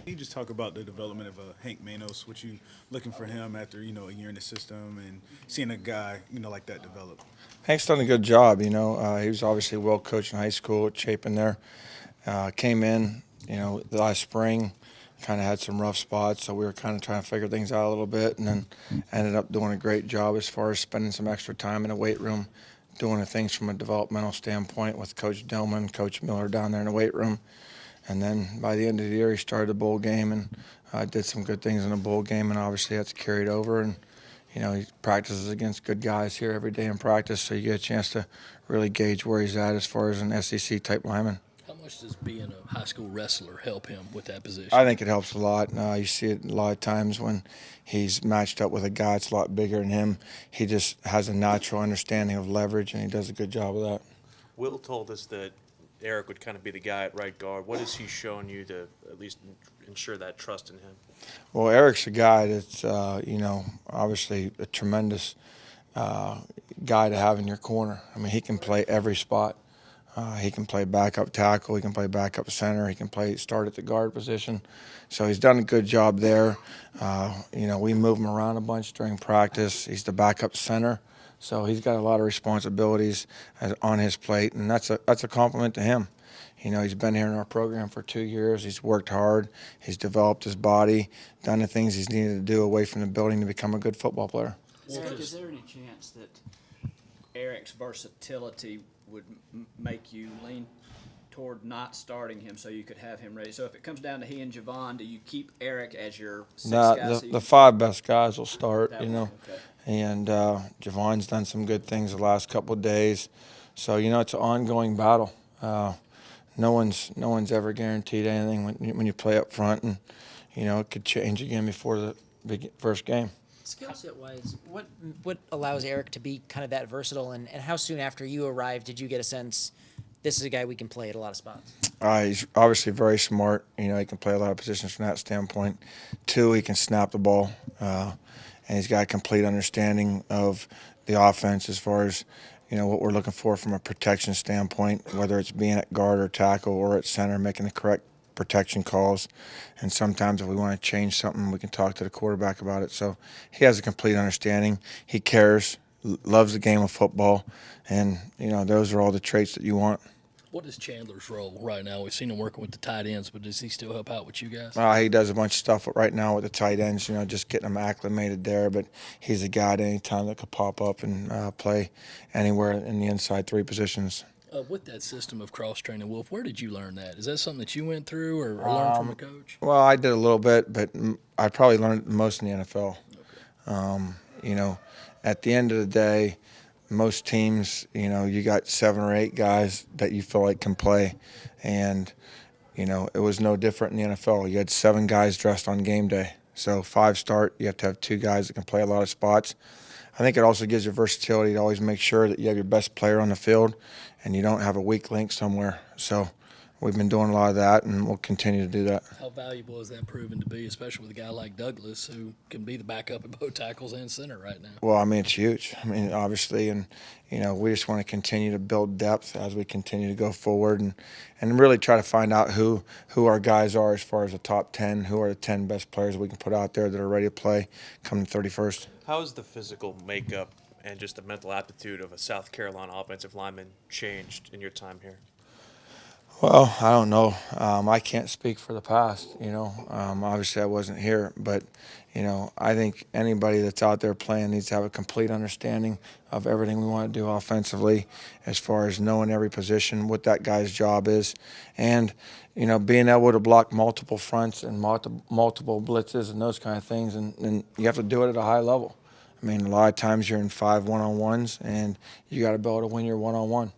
Can you just talk about the development of Hank Manos? What you looking for him after a year in the system and seeing a guy like that develop? Hank's done a good job. He was obviously well coached in high school at Chapin there. Came in, last spring, kind of had some rough spots, so we were kind of trying to figure things out a little bit, and then ended up doing a great job as far as spending some extra time in the weight room, doing the things from a developmental standpoint with Coach Dillman, Coach Miller down there in the weight room. And then by the end of the year, he started the bowl game and did some good things in the bowl game, and obviously that's carried over. And he practices against good guys here every day in practice, so you get a chance to really gauge where he's at as far as an SEC type lineman. How much does being a high school wrestler help him with that I position? think it helps a lot. You see it a lot of times when he's matched up with a guy that's a lot bigger than him. He just has a natural understanding of leverage, and he does a good job of that. Will told us that Eric would kind of be the guy at right guard. What has he shown you to at least ensure that trust in him? Well, Eric's a guy that's, obviously a tremendous guy to have in your corner. I mean, he can play every spot. He can play backup tackle. He can play backup center. He can play start at the guard position. So he's done a good job there. We move him around a bunch during practice. He's the backup center. So he's got a lot of responsibilities on his plate, and that's a compliment to him. He's been here in our program for 2 years. He's worked hard. He's developed his body, done the things he's needed to do away from the building to become a good football player. Is there any chance that Eric's versatility would make you lean toward not starting him so you could have him ready? So if it comes down to he and Javon, do you keep Eric as your sixth guy? The five best guys will start, Okay. And Javon's done some good things the last couple of days. So, it's an ongoing battle. No one's ever guaranteed anything when you play up front, and it could change again before the first game. Skill set wise, what allows Eric to be kind of that versatile, and how soon after you arrived did you get a sense this is a guy we can play at a lot of spots? He's obviously very smart. He can play a lot of positions from that standpoint. Two, he can snap the ball, and he's got a complete understanding of the offense as far as what we're looking for from a protection standpoint, whether it's being at guard or tackle or at center, making the correct protection calls. And sometimes if we want to change something, we can talk to the quarterback about it. So he has a complete understanding. He cares, loves the game of football, and those are all the traits that you want. What is Chandler's role right now? We've seen him working with the tight ends, but does he still help out with you guys? He does a bunch of stuff right now with the tight ends, just getting them acclimated there. But he's a guy at any time that could pop up and play anywhere in the inside three positions. With that system of cross-training, Wolf, where did you learn that? Is that something that you went through or learned from a coach? Well, I did a little bit, but I probably learned the most in the NFL. Okay. At the end of the day, most teams, you got 7 or 8 guys that you feel like can play. And, it was no different in the NFL. You had 7 guys dressed on game day. So 5 start, you have to have 2 guys that can play a lot of spots. I think it also gives you versatility to always make sure that you have your best player on the field and you don't have a weak link somewhere. So we've been doing a lot of that, and we'll continue to do that. How valuable has that proven to be, especially with a guy like Douglas who can be the backup at both tackles and center right now? Well, it's huge. Obviously, and, we just want to continue to build depth as we continue to go forward and really try to find out who our guys are as far as the top 10, who are the 10 best players we can put out there that are ready to play come the 31st. How has the physical makeup and just the mental aptitude of a South Carolina offensive lineman changed in your time here? Well, I don't know. I can't speak for the past, Obviously, I wasn't here. But, I think anybody that's out there playing needs to have a complete understanding of everything we want to do offensively as far as knowing every position, what that guy's job is, and, being able to block multiple fronts and multiple blitzes and those kind of things. And you have to do it at a high level. A lot of times you're in 5 one-on-ones, and you got to be able to win your one-on-one.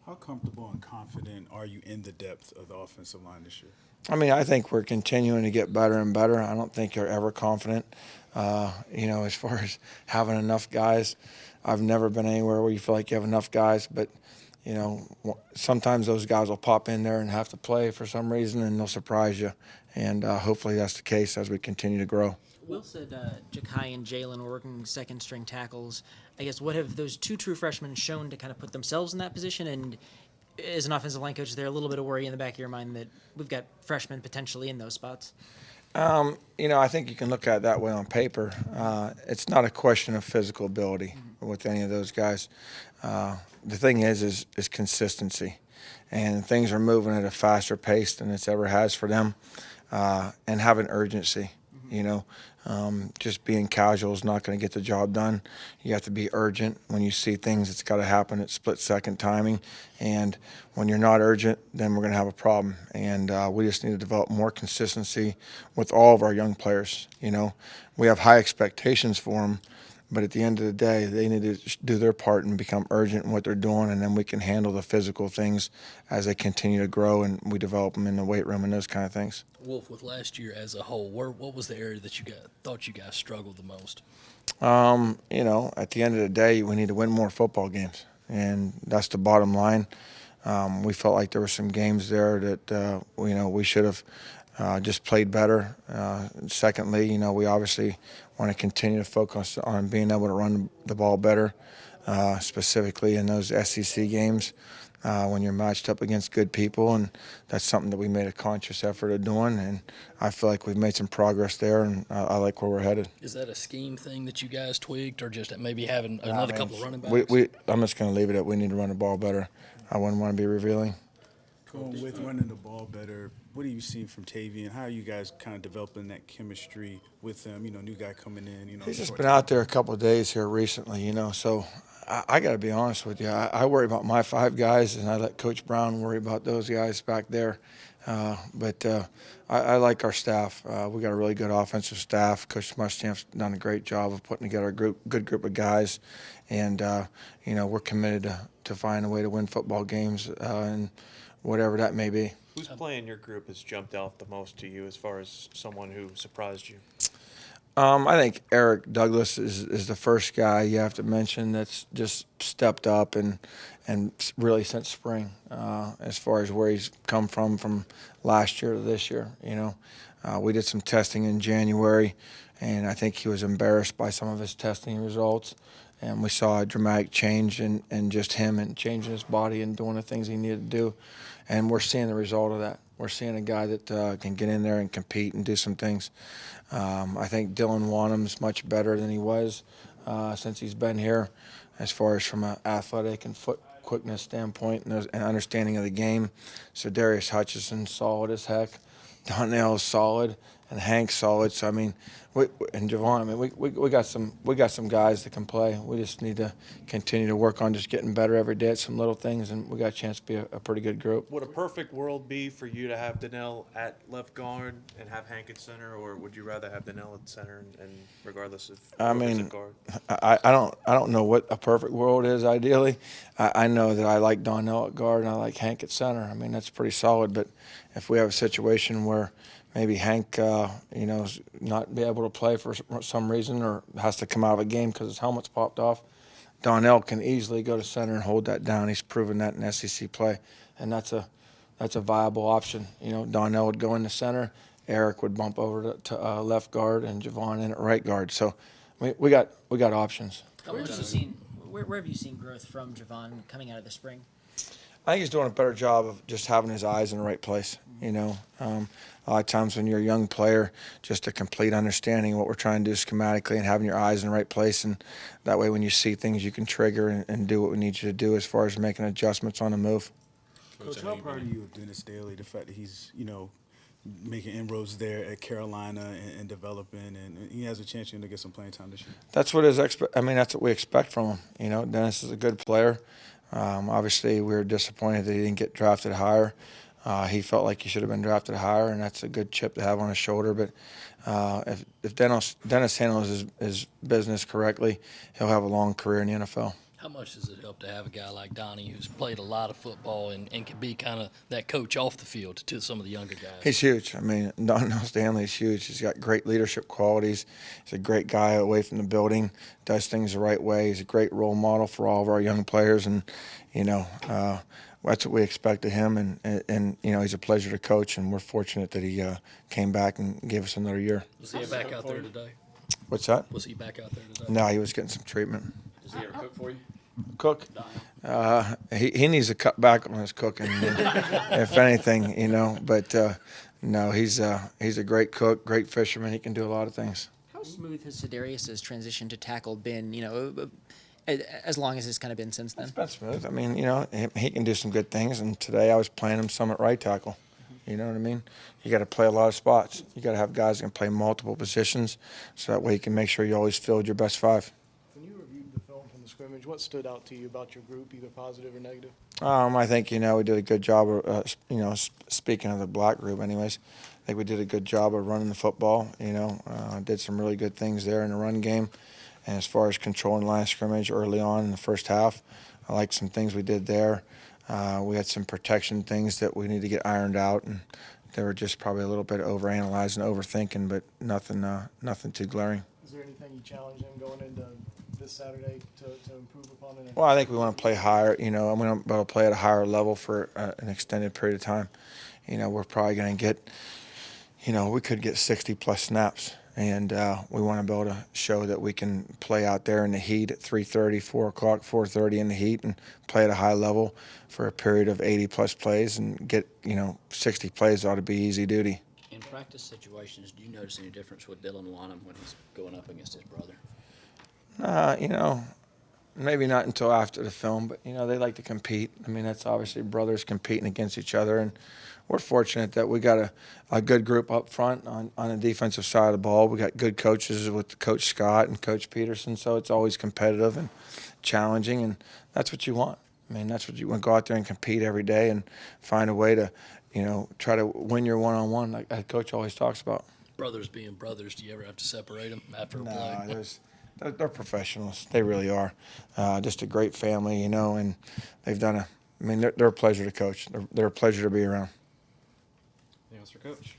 How comfortable and confident are you in the depth of the offensive line this year? I think we're continuing to get better and better. I don't think you're ever confident, as far as having enough guys. I've never been anywhere where you feel like you have enough guys, but, sometimes those guys will pop in there and have to play for some reason, and they'll surprise you. And hopefully that's the case as we continue to grow. Will said Ja'Kai and Jalen were working second-string tackles. I guess what have those 2 true freshmen shown to kind of put themselves in that position, and as an offensive line coach, is there a little bit of worry in the back of your mind that we've got freshmen potentially in those spots? I think you can look at it that way on paper. It's not a question of physical ability with any of those guys. The thing is consistency, and things are moving at a faster pace than it's ever has for them, and having urgency. Just being casual is not going to get the job done. You have to be urgent. When you see things, it's got to happen at split-second timing. And when you're not urgent, then we're going to have a problem. And we just need to develop more consistency with all of our young players. We have high expectations for them, but at the end of the day, they need to do their part and become urgent in what they're doing, and then we can handle the physical things as they continue to grow and we develop them in the weight room and those kind of things. Wolf, with last year as a whole, what was the area that thought you guys struggled the most? At the end of the day, we need to win more football games, and that's the bottom line. We felt like there were some games there that we should have just played better. Secondly, we obviously want to continue to focus on being able to run the ball better, specifically in those SEC games when you're matched up against good people, and that's something that we made a conscious effort of doing, and I feel like we've made some progress there, and I like where we're headed. Is that a scheme thing that you guys tweaked, or just maybe having another couple of running backs? I'm just going to leave it at we need to run the ball better. I wouldn't want to be revealing. With running the ball better, what do you see from Tavian? How are you guys kind of developing that chemistry with him? New guy coming in. He's just been out there a couple of days here recently, so I got to be honest with you. I worry about my 5 guys, and I let Coach Brown worry about those guys back there. But I like our staff. We got a really good offensive staff. Coach Muschamp's done a great job of putting together a good group of guys, and we're committed to find a way to win football games and whatever that may be. Whose play in your group has jumped out the most to you as far as someone who surprised you? I think Eric Douglas is the first guy you have to mention that's just stepped up and really since spring as far as where he's come from last year to this year. We did some testing in January, and I think he was embarrassed by some of his testing results. And we saw a dramatic change in just him and changing his body and doing the things he needed to do. And we're seeing the result of that. We're seeing a guy that can get in there and compete and do some things. I think Dylan Wanham's much better than he was since he's been here as far as from an athletic and foot quickness standpoint and understanding of the game. So Darius Hutchison's solid as heck. Donnell's solid. And Hank's solid. So and Javon. We got some guys that can play. We just need to continue to work on just getting better every day at some little things, and we got a chance to be a pretty good group. Would a perfect world be for you to have Donnell at left guard and have Hank at center, or would you rather have Donnell at center and regardless of whoever's at guard? I don't know what a perfect world is ideally. I know that I like Donnell at guard and I like Hank at center. That's pretty solid. But if we have a situation where maybe Hank, not be able to play for some reason or has to come out of a game because his helmet's popped off, Donnell can easily go to center and hold that down. He's proven that in SEC play, and that's a viable option. Donnell would go into center, Eric would bump over to left guard, and Javon in at right guard. So we got options. Where have you seen growth from Javon coming out of the spring? I think he's doing a better job of just having his eyes in the right place. A lot of times when you're a young player, just a complete understanding of what we're trying to do schematically and having your eyes in the right place, and that way when you see things, you can trigger and do what we need you to do as far as making adjustments on the move. Coach, how proud are you of Dennis Daly? The fact that he's making inroads there at Carolina and developing, and he has a chance to get some playing time this year. That's what that's what we expect from him. Dennis is a good player. Obviously, we were disappointed that he didn't get drafted higher. He felt like he should have been drafted higher, and that's a good chip to have on his shoulder. But if Dennis handles his business correctly, he'll have a long career in the NFL. How much does it help to have a guy like Donnie who's played a lot of football and can be kind of that coach off the field to some of the younger guys? He's huge. Donnell Stanley is huge. He's got great leadership qualities. He's a great guy away from the building, does things the right way. He's a great role model for all of our young players, and that's what we expect of him. And he's a pleasure to coach, and we're fortunate that he came back and gave us another year. Was he back out there today? What's that? Was he back out there today? No, he was getting some treatment. Does he ever cook for you? Cook. He needs to cut back on his cooking, if anything, you know. But no, he's a great cook, great fisherman. He can do a lot of things. How smooth has Sidarius's transition to tackle been? You know, as long as it's kind of been since then. It's been smooth. I mean, you know, he can do some good things. And today I was playing him some at right tackle. You know what I mean? You got to play a lot of spots. You got to have guys that can play multiple positions, so that way you can make sure you always field your best five. When you reviewed the film from the scrimmage, what stood out to you about your group, either positive or negative? I think, you know, we did a good job of, you know, speaking of the black group anyways, I think we did a good job of running the football, you know, did some really good things there in the run game. And as far as controlling line of scrimmage early on in the first half, I like some things we did there. We had some protection things that we need to get ironed out, and they were just probably a little bit overanalyzing, overthinking, but nothing too glaring. Is there anything you challenge them going into this Saturday to improve upon it? Well, I think we want to play higher. You know, I'm going to be able to play at a higher level for an extended period of time. You know, we're probably going to get, you know, we could get 60-plus snaps. And we want to be able to show that we can play out there in the heat at 3:30, 4 o'clock, 4:30 in the heat, and play at a high level for a period of 80-plus plays and get, you know, 60 plays ought to be easy duty. In practice situations, do you notice any difference with Dylan Wanham when he's going up against his brother? You know, maybe not until after the film, but, you know, they like to compete. I mean, that's obviously brothers competing against each other, and we're fortunate that we got a good group up front on the defensive side of the ball. We got good coaches with Coach Scott and Coach Peterson, so it's always competitive and challenging, and that's what you want. I mean, that's what you want to go out there and compete every day and find a way to, you know, try to win your one-on-one like that Coach always talks about. Brothers being brothers, do you ever have to separate them after a play? They're professionals. They really are. Just a great family, you know, and they've done they're a pleasure to coach. They're a pleasure to be around. Anything else for Coach?